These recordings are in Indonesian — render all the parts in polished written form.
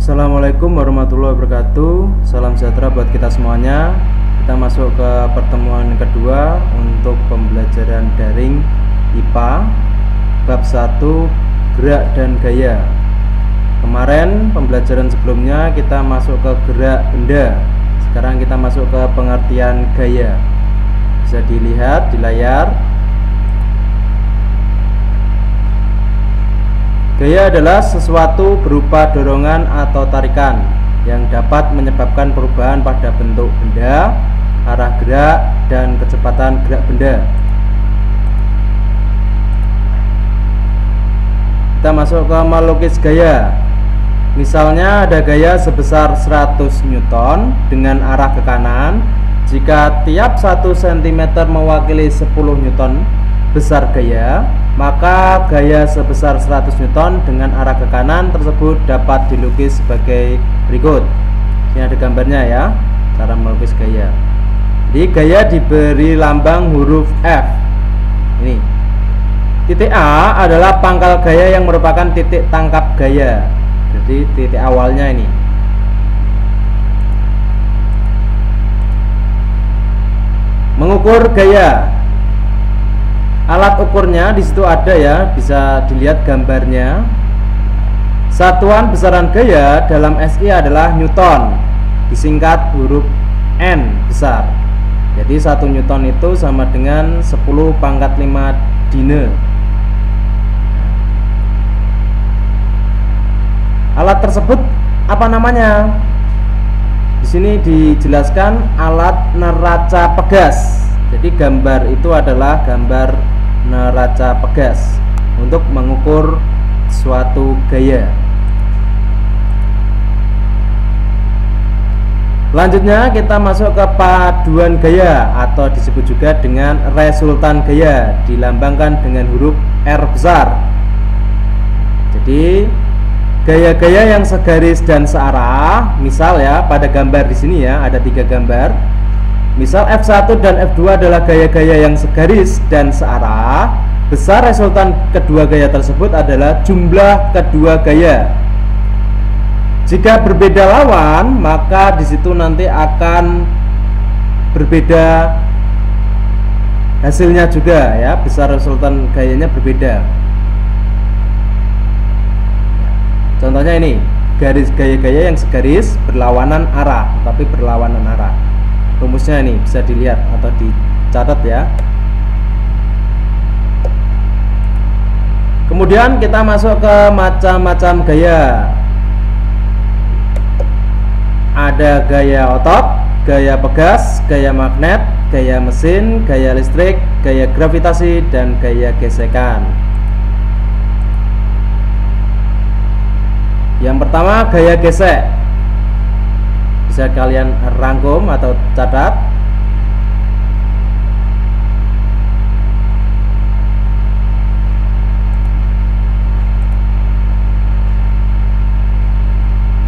Assalamualaikum warahmatullahi wabarakatuh. Salam sejahtera buat kita semuanya. Kita masuk ke pertemuan kedua untuk pembelajaran daring IPA bab 1 gerak dan gaya. Kemarin pembelajaran sebelumnya kita masuk ke gerak benda. Sekarang kita masuk ke pengertian gaya. Bisa dilihat di layar. Gaya adalah sesuatu berupa dorongan atau tarikan yang dapat menyebabkan perubahan pada bentuk benda, arah gerak, dan kecepatan gerak benda. Kita masuk ke melukis gaya. Misalnya ada gaya sebesar 100 Newton dengan arah ke kanan. Jika tiap 1 cm mewakili 10 Newton besar gaya, maka gaya sebesar 100 Newton dengan arah ke kanan tersebut dapat dilukis sebagai berikut. Ini ada gambarnya ya, cara melukis gaya. Jadi gaya diberi lambang huruf F. Ini titik A adalah pangkal gaya yang merupakan titik tangkap gaya. Jadi titik awalnya ini. Mengukur gaya. Alat ukurnya di situ ada ya, bisa dilihat gambarnya. Satuan besaran gaya dalam SI adalah Newton, disingkat huruf N besar. Jadi 1 Newton itu sama dengan 10⁵ dine. Alat tersebut apa namanya? Di sini dijelaskan alat neraca pegas. Jadi gambar itu adalah gambar neraca pegas untuk mengukur suatu gaya. Selanjutnya kita masuk ke paduan gaya atau disebut juga dengan resultan gaya, dilambangkan dengan huruf R besar. Jadi gaya-gaya yang segaris dan searah, misal ya pada gambar di sini ya ada 3 gambar. Misal F1 dan F2 adalah gaya-gaya yang segaris dan searah. Besar resultan kedua gaya tersebut adalah jumlah kedua gaya. Jika berbeda lawan, maka di situ nanti akan berbeda hasilnya juga ya. Besar resultan gayanya berbeda. Contohnya ini, garis gaya-gaya yang segaris berlawanan arah, tapi berlawanan arah. Rumusnya ini bisa dilihat atau dicatat ya. Kemudian kita masuk ke macam-macam gaya. Ada gaya otot, gaya pegas, gaya magnet, gaya mesin, gaya listrik, gaya gravitasi, dan gaya gesekan. Yang pertama gaya gesek. Bisa kalian rangkum atau catat.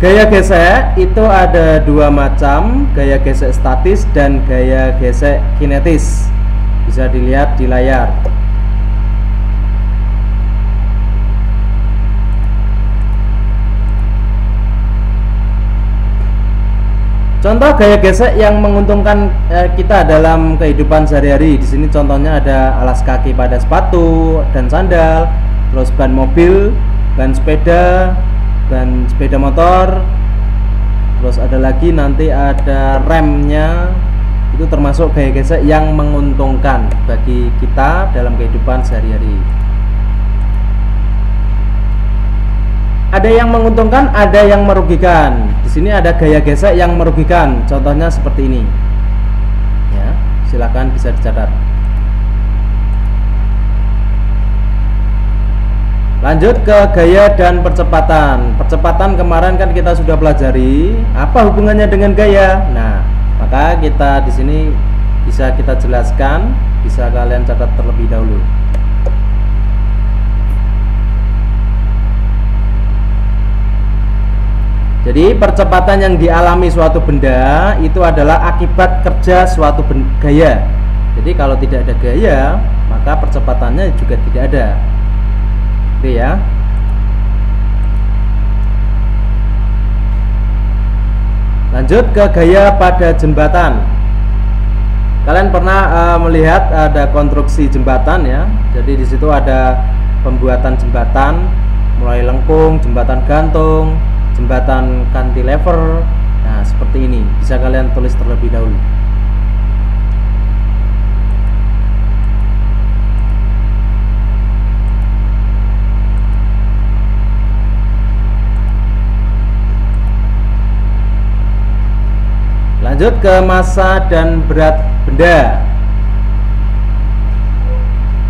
Gaya gesek itu ada 2 macam, gaya gesek statis dan gaya gesek kinetis. Bisa dilihat di layar. Contoh gaya gesek yang menguntungkan kita dalam kehidupan sehari-hari. Di sini contohnya ada alas kaki pada sepatu dan sandal, terus ban mobil, ban sepeda motor, terus ada lagi nanti ada remnya. Itu termasuk gaya gesek yang menguntungkan bagi kita dalam kehidupan sehari-hari. Ada yang menguntungkan, ada yang merugikan. Di sini ada gaya gesek yang merugikan. Contohnya seperti ini. Ya, silakan bisa dicatat. Lanjut ke gaya dan percepatan. Percepatan kemarin kan kita sudah pelajari. Apa hubungannya dengan gaya? Nah, maka kita di sini bisa kita jelaskan. Bisa kalian catat terlebih dahulu. Jadi percepatan yang dialami suatu benda itu adalah akibat kerja suatu gaya. Jadi kalau tidak ada gaya, maka percepatannya juga tidak ada. Oke ya. Lanjut ke gaya pada jembatan. Kalian pernah melihat ada konstruksi jembatan ya. Jadi di situ ada pembuatan jembatan mulai lengkung, jembatan gantung, jembatan cantilever. Nah, seperti ini. Bisa kalian tulis terlebih dahulu. Lanjut ke massa dan berat benda.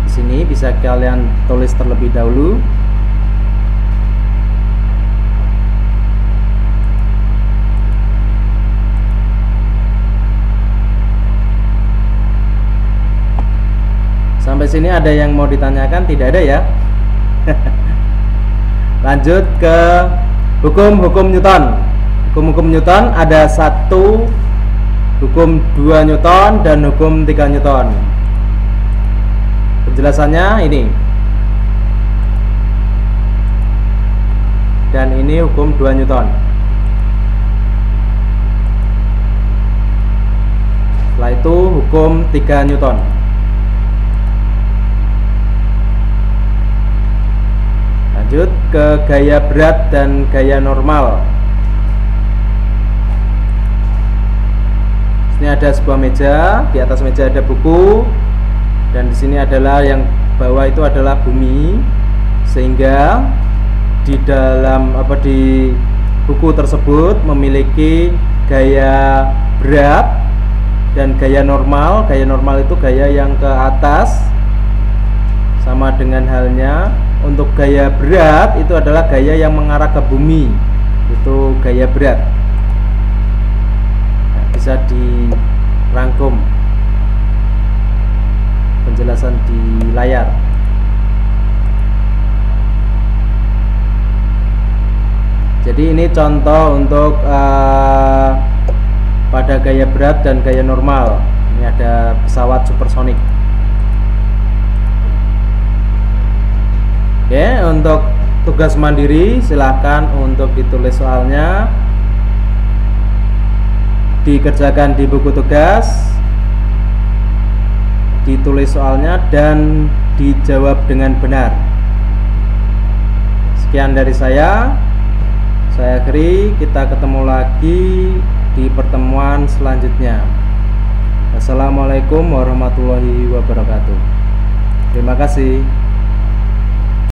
Di sini bisa kalian tulis terlebih dahulu. Sampai sini ada yang mau ditanyakan? Tidak ada ya. Lanjut ke hukum-hukum Newton. Hukum-hukum Newton ada 1, hukum 2 Newton dan hukum 3 Newton. Penjelasannya ini. Dan ini hukum 2 Newton. Setelah itu hukum 3 Newton. Lanjut ke gaya berat dan gaya normal. Ini ada sebuah meja, di atas meja ada buku, dan di sini adalah yang bawah itu adalah bumi, sehingga di dalam di buku tersebut memiliki gaya berat dan gaya normal. Gaya normal itu gaya yang ke atas, sama dengan halnya untuk gaya berat itu adalah gaya yang mengarah ke bumi, itu gaya berat. Bisa dirangkum penjelasan di layar. Jadi ini contoh untuk pada gaya berat dan gaya normal. Ini ada pesawat supersonik. Oke, untuk tugas mandiri silahkan untuk ditulis soalnya, dikerjakan di buku tugas, ditulis soalnya, dan dijawab dengan benar. Sekian dari saya akhiri. Kita ketemu lagi di pertemuan selanjutnya. Wassalamualaikum warahmatullahi wabarakatuh. Terima kasih.